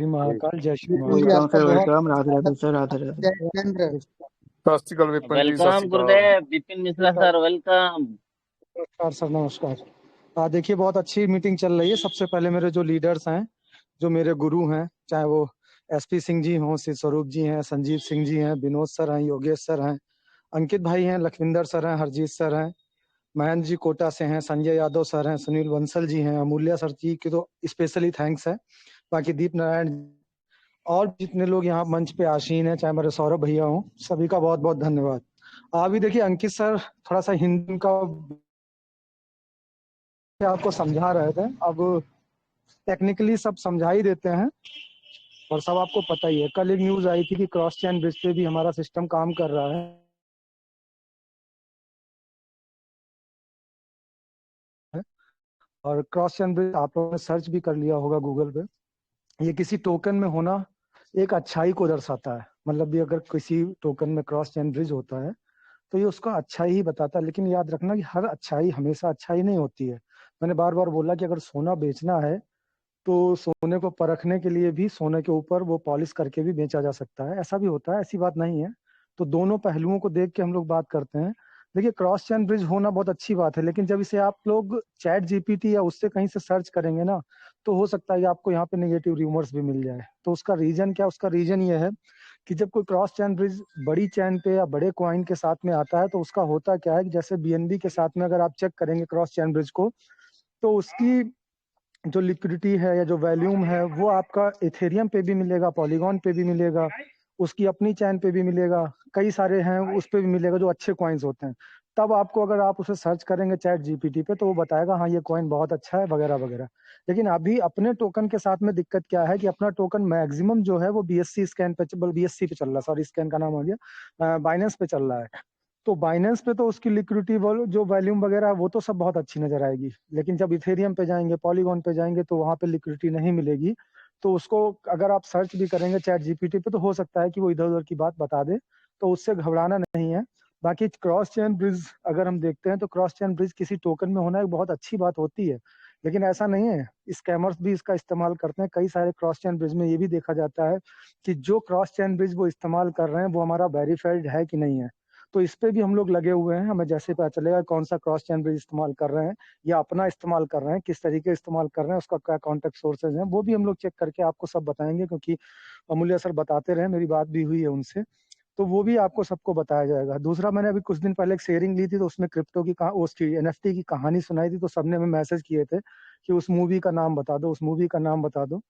श्री महाकाल, जय श्री जी महाकाल। वेलकम आपका सर, बहुत वेलकम। राधे राधे सर, राधे राधे। जय जितेंद्र। सत श्री अकाल विपिन जी, सत वेलकम श्री अकाल। गुरुदेव विपिन मिश्रा सर, वेलकम। नमस्कार सर, नमस्कार। देखिए, बहुत अच्छी मीटिंग चल रही है। सबसे पहले मेरे जो लीडर्स हैं, जो मेरे गुरु हैं, चाहे वो एसपी सिंह जी हों, शिव स्वरूप जी हैं, संजीव सिंह जी हैं, विनोद सर हैं, योगेश सर हैं, अंकित भाई हैं, लखविंदर सर हैं, हरजीत सर हैं, महेंद्र जी कोटा से हैं, संजय यादव सर हैं, सुनील बंसल जी हैं, अमूल्य सर जी की तो स्पेशली थैंक्स है। बाकी दीप नारायण और जितने लोग यहाँ मंच पे आसीन हैं, चाहे मेरे सौरभ भैया हों, सभी का बहुत बहुत धन्यवाद। अभी देखिए, अंकित सर थोड़ा सा हिंदी का आपको समझा रहे थे। अब टेक्निकली सब समझा ही देते हैं और सब आपको पता ही है। कल एक न्यूज आई थी कि क्रॉस चैन ब्रिज पे भी हमारा सिस्टम काम कर रहा है और क्रॉस चैन ब्रिज आप लोगों ने सर्च भी कर लिया होगा गूगल पे। ये किसी टोकन में होना एक अच्छाई को दर्शाता है। मतलब भी अगर किसी टोकन में क्रॉस चैन ब्रिज होता है तो ये उसका अच्छाई ही बताता है। लेकिन याद रखना कि हर अच्छाई हमेशा अच्छाई नहीं होती है। मैंने बार बार बोला कि अगर सोना बेचना है तो सोने को परखने के लिए भी सोने के ऊपर वो पॉलिश करके भी बेचा जा सकता है। ऐसा भी होता है, ऐसी बात नहीं है। तो दोनों पहलुओं को देख के हम लोग बात करते हैं। देखिए, क्रॉस चैन ब्रिज होना बहुत अच्छी बात है, लेकिन जब इसे आप लोग चैट जीपीटी या उससे कहीं से सर्च करेंगे ना, तो हो सकता है कि आपको यहाँ पे नेगेटिव रूमर्स भी मिल जाए। तो उसका रीजन क्या? उसका रीजन ये है कि जब कोई क्रॉस चैन ब्रिज बड़ी चैन पे या बड़े कॉइन के साथ में आता है तो उसका होता क्या है कि जैसे बीएनबी के साथ में अगर आप चेक करेंगे क्रॉस चैन ब्रिज को, तो उसकी जो लिक्विडिटी है या जो वैल्यूम है वो आपका इथेरियम पे भी मिलेगा, पॉलीगॉन पे भी मिलेगा, उसकी अपनी चैन पे भी मिलेगा, कई सारे हैं उस पे भी मिलेगा जो अच्छे कॉइन्स होते हैं। तब आपको अगर आप उसे सर्च करेंगे चैट जीपीटी पे तो वो बताएगा हाँ ये कॉइन बहुत अच्छा है वगैरह वगैरह। लेकिन अभी अपने टोकन के साथ में दिक्कत क्या है कि अपना टोकन मैक्सिमम जो है वो बीएससी स्कैन पे बीएससी पे चल रहा है, सॉरी स्कैन का नाम हो गया, बाइनेंस पे चल रहा है। तो बाइनेंस पे तो उसकी लिक्विडिटी जो वैल्यूम वगैरह है वो तो सब बहुत अच्छी नजर आएगी, लेकिन जब इथेरियम पे जाएंगे, पॉलीगॉन पे जाएंगे तो वहां पे लिक्विडिटी नहीं मिलेगी। तो उसको अगर आप सर्च भी करेंगे चैट जीपीटी पे तो हो सकता है कि वो इधर उधर की बात बता दे, तो उससे घबराना नहीं है। बाकी क्रॉस चैन ब्रिज अगर हम देखते हैं तो क्रॉस चैन ब्रिज किसी टोकन में होना एक बहुत अच्छी बात होती है, लेकिन ऐसा नहीं है। स्कैमर्स भी इसका इस्तेमाल करते हैं। कई सारे क्रॉस चैन ब्रिज में ये भी देखा जाता है कि जो क्रॉस चैन ब्रिज वो इस्तेमाल कर रहे हैं वो हमारा वेरीफाइड है कि नहीं है। तो इस पे भी हम लोग लगे हुए हैं। हमें जैसे पता चलेगा कौन सा क्रॉस चैन ब्रिज इस्तेमाल कर रहे हैं या अपना इस्तेमाल कर रहे हैं, किस तरीके इस्तेमाल कर रहे हैं, उसका क्या कॉन्टेक्ट सोर्सेज हैं, वो भी हम लोग चेक करके आपको सब बताएंगे, क्योंकि अमूल्य सर बताते रहे, मेरी बात भी हुई है उनसे, तो वो भी आपको सबको बताया जाएगा। दूसरा, मैंने अभी कुछ दिन पहले एक शेयरिंग ली थी तो उसमें क्रिप्टो की उसकी एनएफटी की कहानी सुनाई थी, तो सबने हमें मैसेज किए थे कि उस मूवी का नाम बता दो, उस मूवी का नाम बता दो।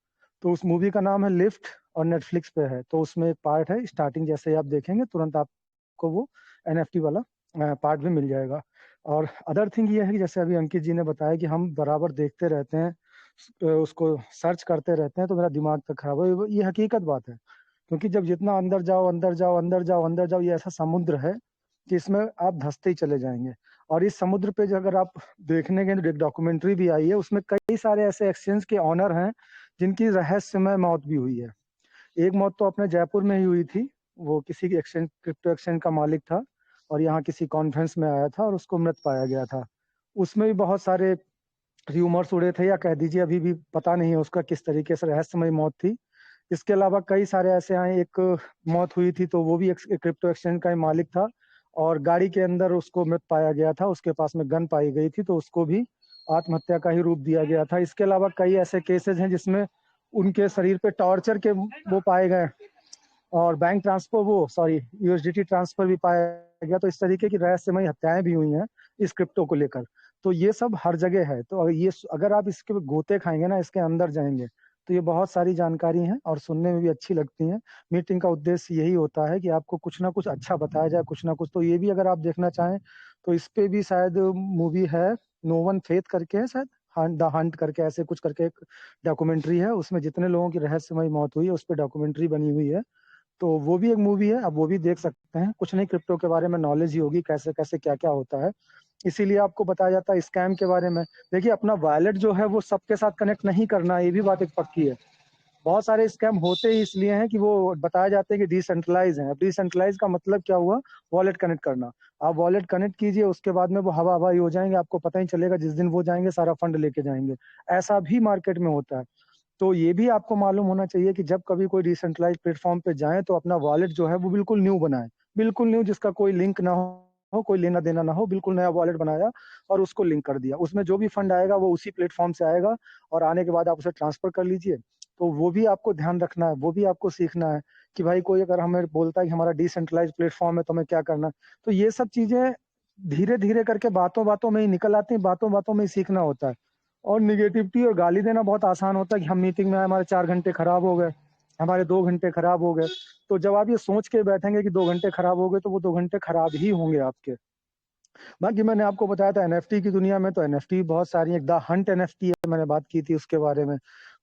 तो उस मूवी का नाम है लिफ्ट और नेटफ्लिक्स पे है। तो उसमें एक पार्ट है, स्टार्टिंग जैसे ही आप देखेंगे तुरंत आपको वो एनएफटी वाला पार्ट भी मिल जाएगा। और अदर थिंग ये है कि जैसे अभी अंकित जी ने बताया कि हम बराबर देखते रहते हैं, उसको सर्च करते रहते हैं, तो मेरा दिमाग तक खराब है। ये हकीकत बात है, क्योंकि जब जितना अंदर जाओ अंदर जाओ अंदर जाओ अंदर जाओ, ये ऐसा समुद्र है कि इसमें आप धंसते ही चले जाएंगे। और इस समुद्र पे जो अगर आप देखने गए तो एक डॉक्यूमेंट्री भी आई है, उसमें कई सारे ऐसे एक्सचेंज के ऑनर हैं जिनकी रहस्यमय मौत भी हुई है। एक मौत तो अपने जयपुर में ही हुई थी। वो किसी की एक्सचेंज, क्रिप्टो एक्सचेंज का मालिक था और यहाँ किसी कॉन्फ्रेंस में आया था और उसको मृत पाया गया था। उसमें भी बहुत सारे र्यूमर्स उड़े थे, या कह दीजिए अभी भी पता नहीं है उसका किस तरीके से रहस्यमय मौत थी। इसके अलावा कई सारे ऐसे आए, एक मौत हुई थी तो वो भी क्रिप्टो एक्सचेंज का ही मालिक था और गाड़ी के अंदर उसको मृत पाया गया था, उसके पास में गन पाई गई थी तो उसको भी आत्महत्या का ही रूप दिया गया था। इसके अलावा कई ऐसे केसेस हैं जिसमें उनके शरीर पे टॉर्चर के वो पाए गए और बैंक ट्रांसफर वो सॉरी यूएसडीटी ट्रांसफर भी पाया गया। तो इस तरीके की रहस्यमयी हत्याएं भी हुई हैं इस क्रिप्टो को लेकर। तो ये सब हर जगह है। तो अगर आप इसके गोते खाएंगे ना, इसके अंदर जाएंगे, तो ये बहुत सारी जानकारी हैं और सुनने में भी अच्छी लगती हैं। मीटिंग का उद्देश्य यही होता है कि आपको कुछ ना कुछ अच्छा बताया जाए, कुछ ना कुछ। तो ये भी अगर आप देखना चाहें तो इस पे भी शायद मूवी है, नो वन फेथ करके है शायद, द हंट करके ऐसे कुछ करके एक डॉक्यूमेंट्री है, उसमें जितने लोगों की रहस्यमयी मौत हुई है उस पर डॉक्यूमेंट्री बनी हुई है। तो वो भी एक मूवी है, आप वो भी देख सकते हैं। कुछ नहीं, क्रिप्टो के बारे में नॉलेज ही होगी, कैसे कैसे क्या क्या होता है, इसीलिए आपको बताया जाता है। स्कैम के बारे में देखिए, अपना वॉलेट जो है वो सबके साथ कनेक्ट नहीं करना, ये भी बात एक पक्की है। बहुत सारे स्कैम होते ही इसलिए हैं कि वो बताया जाता है कि डिसेंट्रलाइज है। अब डिसेंट्रलाइज का मतलब क्या हुआ? वॉलेट कनेक्ट करना। आप वॉलेट कनेक्ट कीजिए, उसके बाद में वो हवा हवाई हो जाएंगे, आपको पता ही चलेगा, जिस दिन वो जाएंगे सारा फंड लेके जाएंगे। ऐसा भी मार्केट में होता है। तो ये भी आपको मालूम होना चाहिए कि जब कभी कोई डिसेंट्रलाइज प्लेटफॉर्म पे जाएं तो अपना वॉलेट जो है वो बिल्कुल न्यू बनाएं, बिल्कुल न्यू, जिसका कोई लिंक ना हो, कोई लेना देना ना हो, बिल्कुल नया वॉलेट बनाया और उसको लिंक कर दिया। उसमें जो भी फंड आएगा वो उसी प्लेटफॉर्म से आएगा और आने के बाद आप उसे ट्रांसफर कर लीजिए। तो वो भी आपको ध्यान रखना है, वो भी आपको सीखना है कि भाई कोई अगर हमें बोलता है कि हमारा डिसेंट्रलाइज प्लेटफॉर्म है तो हमें क्या करना है। तो ये सब चीजें धीरे धीरे करके बातों बातों में ही निकल आती हैं, बातों बातों में ही सीखना होता है। और निगेटिविटी और गाली देना बहुत आसान होता है कि हम मीटिंग में आए, हमारे 4 घंटे खराब हो गए, हमारे 2 घंटे खराब हो गए। तो जब आप ये सोच के बैठेंगे कि 2 घंटे खराब हो गए तो वो 2 घंटे खराब ही होंगे आपके। बाकी मैंने आपको बताया था एनएफटी की दुनिया में, तो एनएफटी बहुत सारी, एक द हंट एनएफटी है, मैंने बात की थी उसके बारे में।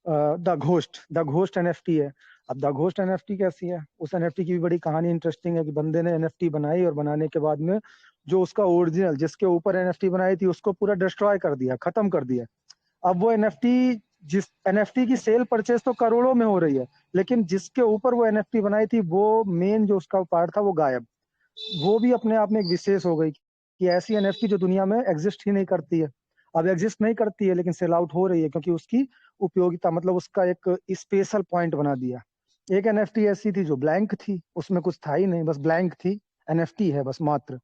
द घोस्ट एनएफटी है। अब द घोस्ट एनएफटी कैसी है, उस एनएफटी की भी बड़ी कहानी इंटरेस्टिंग है कि बंदे ने एनएफटी बनाई और बनाने के बाद में जो उसका ओरिजिनल जिसके ऊपर एनएफटी बनाई थी उसको पूरा डिस्ट्रॉय कर दिया, खत्म कर दिया। अब वो एनएफटी, जिस एनएफटी की सेल परचेज तो करोड़ों में हो रही है, लेकिन जिसके ऊपर वो एनएफटी बनाई थी वो मेन जो उसका पार्ट था वो गायब। वो भी अपने आप में एक विशेष हो गई कि ऐसी एनएफटी जो दुनिया में एग्जिस्ट ही नहीं करती है। अब एग्जिस्ट नहीं करती है लेकिन सेल आउट हो रही है क्योंकि उसकी उपयोगिता, मतलब उसका एक स्पेशल पॉइंट बना दिया। एक एनएफटी ऐसी थी जो ब्लैंक थी, उसमें कुछ था ही नहीं, बस ब्लैंक थी, एनएफटी है बस मात्र,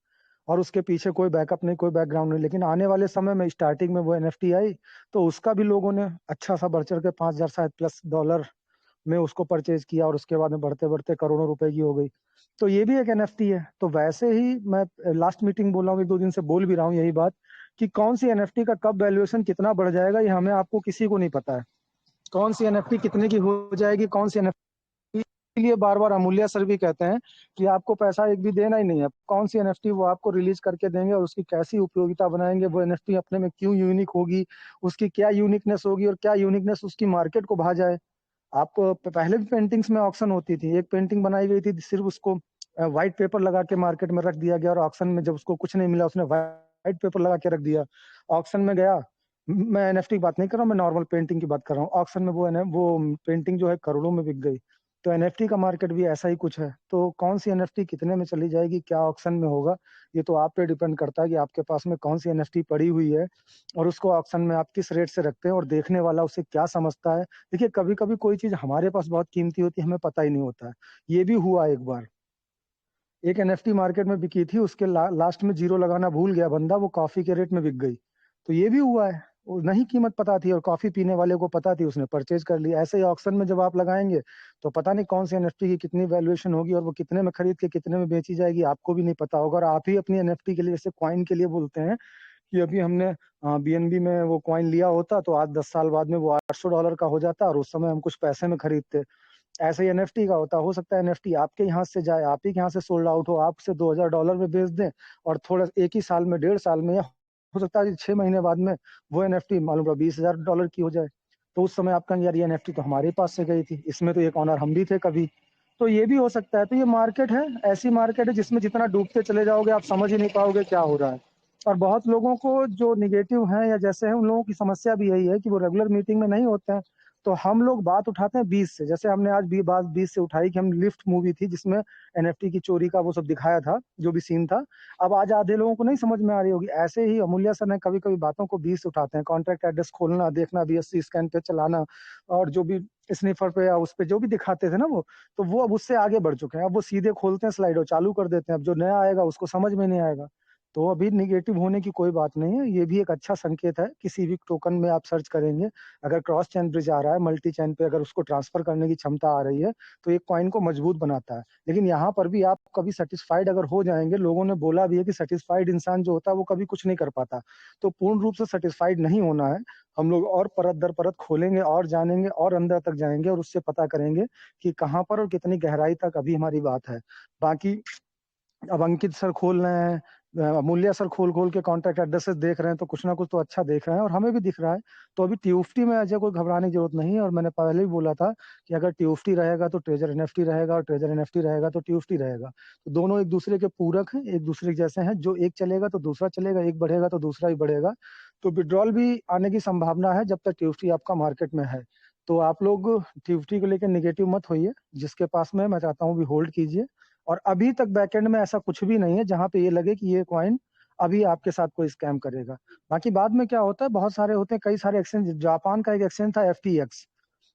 और उसके पीछे कोई बैकअप नहीं, कोई बैकग्राउंड नहीं। लेकिन आने वाले समय में स्टार्टिंग में वो एनएफटी आई तो उसका भी लोगों ने अच्छा सा बढ़ चढ़ के 5,000 शायद प्लस डॉलर में उसको परचेज किया और उसके बाद में बढ़ते बढ़ते करोड़ों रुपए की हो गई। तो ये भी एक एनएफटी है। तो वैसे ही मैं लास्ट मीटिंग बोल रहा हूँ, 1-2 दिन से बोल भी रहा हूँ यही बात कि कौन सी एनएफटी का कब वैल्यूएशन कितना बढ़ जाएगा ये हमें आपको किसी को नहीं पता है। कौन सी एनएफटी कितने की हो जाएगी, कौन सी एनएफटी, इसलिए बार बार अमूल्य सर भी कहते हैं कि आपको पैसा एक भी देना ही नहीं है, कौन सी एनएफटी वो आपको रिलीज करके देंगे और उसकी कैसी उपयोगिता बनाएंगे, वो एनएफटी अपने में क्यों यूनिक होगी, उसकी क्या यूनिकनेस होगी और क्या यूनिकनेस उसकी मार्केट को भा जाए। आपको पहले भी पेंटिंग्स में ऑक्शन होती थी, एक पेंटिंग बनाई गई थी सिर्फ उसको व्हाइट पेपर लगा के मार्केट में रख दिया गया और ऑक्शन में जब उसको कुछ नहीं मिला उसने व्हाइट पेपर लगा के रख दिया। ऑक्शन में गया, मैं एनएफटी की बात नहीं कर रहा हूँ, मैं नॉर्मल पेंटिंग की बात कर रहा हूँ, ऑक्शन में वो पेंटिंग जो है करोड़ों में बिक गई। तो एनएफटी का मार्केट भी ऐसा ही कुछ है। तो कौन सी एनएफटी कितने में चली जाएगी, क्या ऑक्शन में होगा, ये तो आप पे डिपेंड करता है कि आपके पास में कौन सी एनएफटी पड़ी हुई है और उसको ऑक्शन में आप किस रेट से रखते हैं और देखने वाला उसे क्या समझता है। देखिए कभी कभी कोई चीज हमारे पास बहुत कीमती होती है, हमें पता ही नहीं होता है। ये भी हुआ एक बार, एक एनएफटी मार्केट में बिकी थी, उसके लास्ट में जीरो लगाना भूल गया बंदा, वो कॉफी के रेट में बिक गई। तो ये भी हुआ है, वो नहीं कीमत पता थी और कॉफी पीने वाले को पता थी, उसने परचेज कर लिया। ऐसे ही ऑक्शन में जब आप लगाएंगे तो पता नहीं कौन सी एनएफटी की कितनी वैल्यूएशन होगी और वो कितने में खरीद के कितने में बेची जाएगी आपको भी नहीं पता होगा। और आप ही अपनी एनएफटी के लिए, जैसे कॉइन के लिए बोलते हैं कि अभी हमने बीएनबी में वो कॉइन लिया होता तो आज 10 साल बाद में वो $800 का हो जाता और उस समय हम कुछ पैसे में खरीदते। ऐसे ही एनएफटी का होता, हो सकता है एनएफटी आपके यहाँ से जाए, आप ही के यहाँ से सोल्ड आउट हो, आपसे $2,000 में बेच दें और थोड़ा एक ही साल में, 1.5 साल में, या हो सकता है 6 महीने बाद में वो एनएफटी मालूम पड़ा $20,000 की हो जाए। तो उस समय आप कहेंगे यार ये एनएफटी तो हमारे पास से गई थी, इसमें तो एक ऑनर हम भी थे कभी। तो ये भी हो सकता है। तो ये मार्केट है, ऐसी मार्केट है जिसमें जितना डूबते चले जाओगे आप समझ ही नहीं पाओगे क्या हो रहा है। और बहुत लोगों को जो निगेटिव हैं या जैसे हैं उन लोगों की समस्या भी यही है कि वो रेगुलर मीटिंग में नहीं होते हैं। तो हम लोग बात उठाते हैं 20 से, जैसे हमने आज भी बात 20 से उठाई कि हम लिफ्ट मूवी थी जिसमें एनएफटी की चोरी का वो सब दिखाया था, जो भी सीन था। अब आज आधे लोगों को नहीं समझ में आ रही होगी। ऐसे ही अमूल्य सर ने कभी कभी बातों को 20 से उठाते हैं, कॉन्ट्रैक्ट एड्रेस खोलना, देखना, बीएससी स्कैन पे चलाना और जो भी स्निफर पे या उस पे जो भी दिखाते थे ना वो, तो अब उससे आगे बढ़ चुके हैं। अब वो सीधे खोलते हैं स्लाइड और चालू कर देते हैं, अब जो नया आएगा उसको समझ में नहीं आएगा। तो अभी निगेटिव होने की कोई बात नहीं है, ये भी एक अच्छा संकेत है। किसी भी टोकन में आप सर्च करेंगे, अगर क्रॉस चैन ब्रिज आ रहा है, मल्टी चैन पे अगर उसको ट्रांसफर करने की क्षमता आ रही है तो एक कॉइन को मजबूत बनाता है। लेकिन यहाँ पर भी आप कभी सेटिस्फाइड अगर हो जाएंगे, लोगों ने बोला भी है कि सेटिस्फाइड इंसान जो होता है वो कभी कुछ नहीं कर पाता। तो पूर्ण रूप से सेटिस्फाइड नहीं होना है, हम लोग और परत दर परत खोलेंगे और जानेंगे और अंदर तक जाएंगे और उससे पता करेंगे कि कहाँ पर और कितनी गहराई तक अभी हमारी बात है। बाकी अब अंकित सर खोल रहे हैं, अमूल्य सर खोल खोल के कॉन्टैक्ट एड्रेसेस देख रहे हैं, तो कुछ ना कुछ तो अच्छा देख रहे हैं और हमें भी दिख रहा है। तो अभी ट्यूफ्टी में अजय कोई घबराने की जरूरत नहीं है। और मैंने पहले भी बोला था कि अगर ट्यूफ्टी रहेगा तो ट्रेजर एनएफटी रहेगा और ट्रेजर एनएफटी रहेगा तो ट्यूफ्टी रहेगा। तो दोनों एक दूसरे के पूरक हैं, एक दूसरे के जैसे हैं। जो एक चलेगा तो दूसरा चलेगा, एक बढ़ेगा तो दूसरा ही बढ़ेगा। तो विड्रॉल भी आने की संभावना है जब तक ट्यूफ्टी आपका मार्केट में है। तो आप लोग ट्यूफ्टी को लेकर निगेटिव मत होइए, जिसके पास में मैं चाहता हूँ भी होल्ड कीजिए। और अभी तक बैकएंड में ऐसा कुछ भी नहीं है जहां पे ये लगे कि ये कॉइन अभी आपके साथ कोई स्कैम करेगा। बाकी बाद में क्या होता है, बहुत सारे होते हैं, कई सारे एक्सचेंज, जापान का एक एक्सचेंज था एफटीएक्स,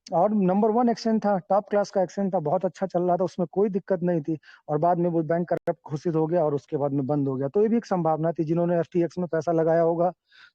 और नंबर 1 एक्सचेंज था, टॉप क्लास का एक्सचेंज था, बहुत अच्छा चल रहा था, उसमें कोई दिक्कत नहीं थी। और बाद में वो बैंक करप्ट घोषित हो गया और उसके बाद में बंद हो गया। तो ये भी एक संभावना थी, जिन्होंने FTX में पैसा लगाया होगा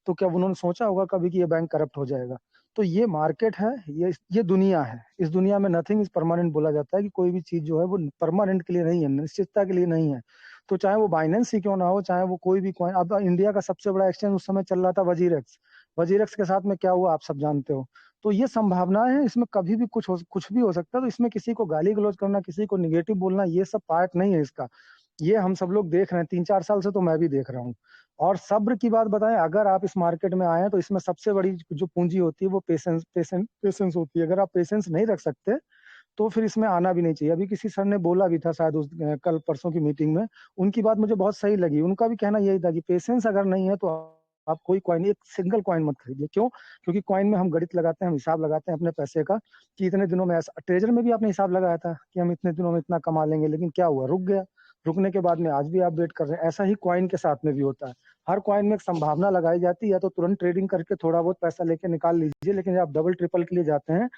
तो क्या उन्होंने सोचा होगा कभी कि ये बैंक करप्ट हो जाएगा। तो ये मार्केट है, ये दुनिया है। इस दुनिया में नथिंग इज परमानेंट बोला जाता है कि कोई भी चीज जो है वो परमानेंट के लिए नहीं है, निश्चितता के लिए नहीं है। तो चाहे वो बाइनेंस ही क्यों ना हो, चाहे वो कोई भी कॉइन। अब इंडिया का सबसे बड़ा एक्सचेंज उस समय चल रहा था वजीरेक्स। वजीरेक्स के साथ में क्या हुआ आप सब जानते हो। तो ये संभावनाएं हैं, इसमें कभी भी कुछ भी हो सकता है। तो इसमें किसी को गाली गलौज करना, किसी को निगेटिव बोलना, ये सब पार्ट नहीं है इसका। ये हम सब लोग देख रहे हैं, 3-4 साल से तो मैं भी देख रहा हूँ। और सब्र की बात बताएं, अगर आप इस मार्केट में आए हैं तो इसमें सबसे बड़ी जो पूंजी होती है वो पेशेंस होती है। अगर आप पेशेंस नहीं रख सकते तो फिर इसमें आना भी नहीं चाहिए। अभी किसी सर ने बोला भी था शायद उस कल परसों की मीटिंग में, उनकी बात मुझे बहुत सही लगी। उनका भी कहना यही था कि पेशेंस अगर नहीं है तो आप कोई कॉइन, एक सिंगल कॉइन मत खरीदिए। क्यों? क्योंकि कॉइन में हम गणित लगाते हैं, हम हिसाब लगाते हैं अपने पैसे का कि इतने दिनों में ऐसा। ट्रेजर में भी आपने हिसाब लगाया था कि हम इतने दिनों में इतना कमा लेंगे, लेकिन क्या हुआ, रुक गया। रुकने के बाद में आज भी आप वेट कर रहे हैं। ऐसा ही कॉइन के साथ में भी होता है। हर कॉइन में एक संभावना लगाई जाती है, तो तुरंत ट्रेडिंग करके थोड़ा बहुत पैसा लेके निकाल लीजिए, लेकिन जब आप डबल ट्रिपल के लिए जाते हैं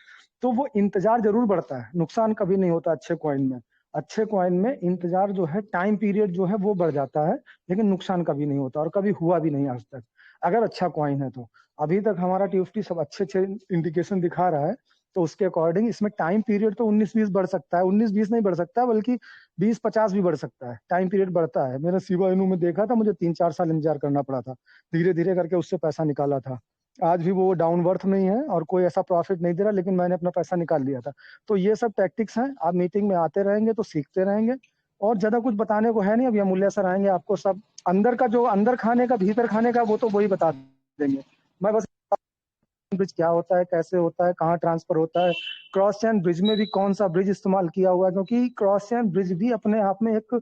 तो वो इंतजार जरूर बढ़ता है, नुकसान कभी नहीं होता अच्छे कॉइन में। अच्छे कॉइन में इंतजार जो है, टाइम पीरियड जो है वो बढ़ जाता है, लेकिन नुकसान कभी नहीं होता और कभी हुआ भी नहीं आज तक, अगर अच्छा कॉइन है तो। अभी तक हमारा TFT सब अच्छे अच्छे इंडिकेशन दिखा रहा है। तो उसके अकॉर्डिंग इसमें टाइम पीरियड तो 19-20 बढ़ सकता है, 19-20 नहीं बढ़ सकता, बल्कि 20-50 भी बढ़ सकता है। टाइम पीरियड बढ़ता है। मैंने शिबा इनू में देखा था, मुझे 3-4 साल इंतजार करना पड़ा था, धीरे धीरे करके उससे पैसा निकाला था। आज भी वो डाउन वर्थ में ही है और कोई ऐसा प्रॉफिट नहीं दे रहा, लेकिन मैंने अपना पैसा निकाल लिया था। तो ये सब टैक्टिक्स हैं। आप मीटिंग में आते रहेंगे तो सीखते रहेंगे। और ज्यादा कुछ बताने को है नहीं। अभी अमूल्य सर आएंगे, आपको सब अंदर का जो अंदर खाने का, भीतर खाने का, वो तो वही बता देंगे। मैं बस ब्रिज क्या होता है, कैसे होता है, कहाँ ट्रांसफर होता है, क्रॉस चैन ब्रिज में भी कौन सा ब्रिज इस्तेमाल किया हुआ है, क्योंकि क्रॉस चैन ब्रिज भी अपने आप में एक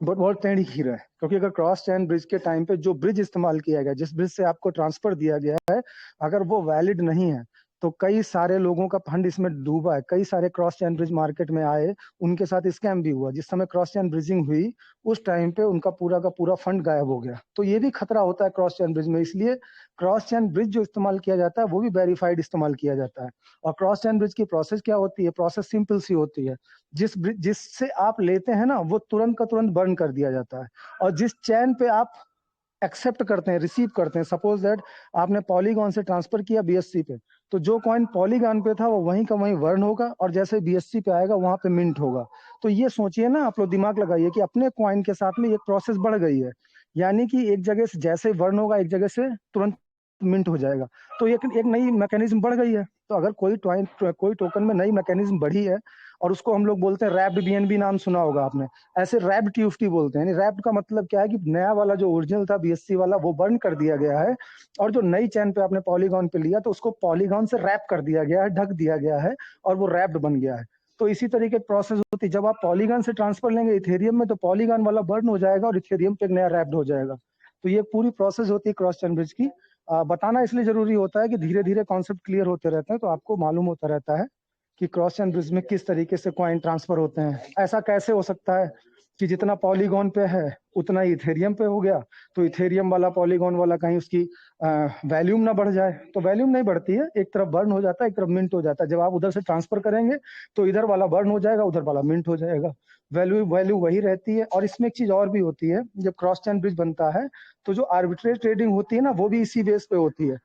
बहुत टेढ़ी खीर है। क्योंकि अगर क्रॉस चैन ब्रिज के टाइम पे जो ब्रिज इस्तेमाल किया गया, जिस ब्रिज से आपको ट्रांसफर दिया गया है, अगर वो वैलिड नहीं है तो कई सारे लोगों का फंड इसमें डूबा है। कई सारे क्रॉस चैन ब्रिज मार्केट में आए, उनके साथ स्कैम भी हुआ। जिस समय क्रॉस चैन ब्रिजिंग हुई उस टाइम पे उनका पूरा का पूरा फंड गायब हो गया। तो ये भी खतरा होता है क्रॉस चैन ब्रिज में। इसलिए क्रॉस चैन ब्रिज जो इस्तेमाल किया जाता है वो भी वेरीफाइड इस्तेमाल किया जाता है। और क्रॉस चैन ब्रिज की प्रोसेस क्या होती है? प्रोसेस सिंपल सी होती है। जिससे आप लेते हैं ना, वो तुरंत का तुरंत बर्न कर दिया जाता है। और जिस चैन पे आप एक्सेप्ट करते हैं, रिसीव करते हैं, सपोज दैट आपने पॉलीगॉन से ट्रांसफर किया BSC पे, तो जो कॉइन पॉलीगॉन पे था वो वहीं का वहीं वर्न होगा, और जैसे BSC पे आएगा वहां पे मिंट होगा। तो ये सोचिए ना, आप लोग दिमाग लगाइए कि अपने कॉइन के साथ में एक प्रोसेस बढ़ गई है। यानी कि एक जगह से जैसे वर्न होगा, एक जगह से तुरंत मिंट हो जाएगा। तो एक नई मैकेनिज्म बढ़ गई है। तो अगर कोई टोकन में नई मैकेनिज्म बढ़ी है, और उसको हम लोग बोलते हैं रैप्ड BNB, नाम सुना होगा आपने। ऐसे रैप्ड TFT बोलते हैं। यानी रैप्ड का मतलब क्या है कि नया वाला जो ओरिजिनल था BSC वाला, वो बर्न कर दिया गया है, और जो नई चैन पे आपने पॉलीगॉन पे लिया तो उसको पॉलीगॉन से रैप कर दिया गया है, ढक दिया गया है, और वो रैप्ड बन गया है। तो इसी तरीके की प्रोसेस होती है। जब आप पॉलीगॉन से ट्रांसफर लेंगे इथेरियम में, तो पॉलीगॉन वाला बर्न हो जाएगा और इथेरियम पे एक नया रैप्ड हो जाएगा। तो ये पूरी प्रोसेस होती है क्रॉस चैन ब्रिज की। बताना इसलिए जरूरी होता है कि धीरे धीरे कॉन्सेप्ट क्लियर होते रहते हैं, तो आपको मालूम होता रहता है कि क्रॉस चैन ब्रिज में किस तरीके से कॉइन ट्रांसफर होते हैं। ऐसा कैसे हो सकता है कि जितना पॉलीगॉन पे है उतना ही इथेरियम पे हो गया, तो इथेरियम वाला पॉलीगॉन वाला कहीं उसकी वैल्यूम ना बढ़ जाए। तो वैल्यूम नहीं बढ़ती है, एक तरफ बर्न हो जाता है, एक तरफ मिंट हो जाता है। जब आप उधर से ट्रांसफर करेंगे तो इधर वाला बर्न हो जाएगा, उधर वाला मिंट हो जाएगा। वैल्यू वही रहती है। और इसमें एक चीज और भी होती है, जब क्रॉस चैन ब्रिज बनता है तो जो आर्बिट्रेज ट्रेडिंग होती है ना, वो भी इसी बेस पे होती है।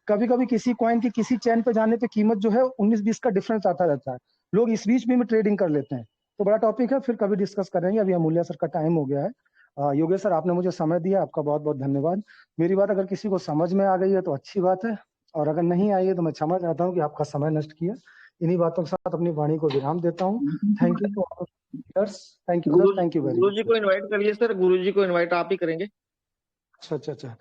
कभी कभी किसी कॉइन की किसी चैन पे जाने पे कीमत जो है 19-20 का डिफरेंस आता रहता है। लोग इस बीच में ट्रेडिंग कर लेते हैं। तो बड़ा टॉपिक है, फिर कभी डिस्कस करेंगे। अभी अमूल्य सर का टाइम हो गया है। योगेश सर, आपने मुझे समय दिया, आपका बहुत बहुत धन्यवाद। मेरी बात अगर किसी को समझ में आ गई है तो अच्छी बात है, और अगर नहीं आई है तो मैं क्षमा चाहता हूँ कि आपका समय नष्ट किया। इन्हीं बातों के साथ अपनी वाणी को विराम देता हूँ। Thank you to all viewers. Thank you sir, thank you very Guru ji much. को इनवाइट करिए सर, गुरु जी को इनवाइट आप ही करेंगे। अच्छा, चलिए।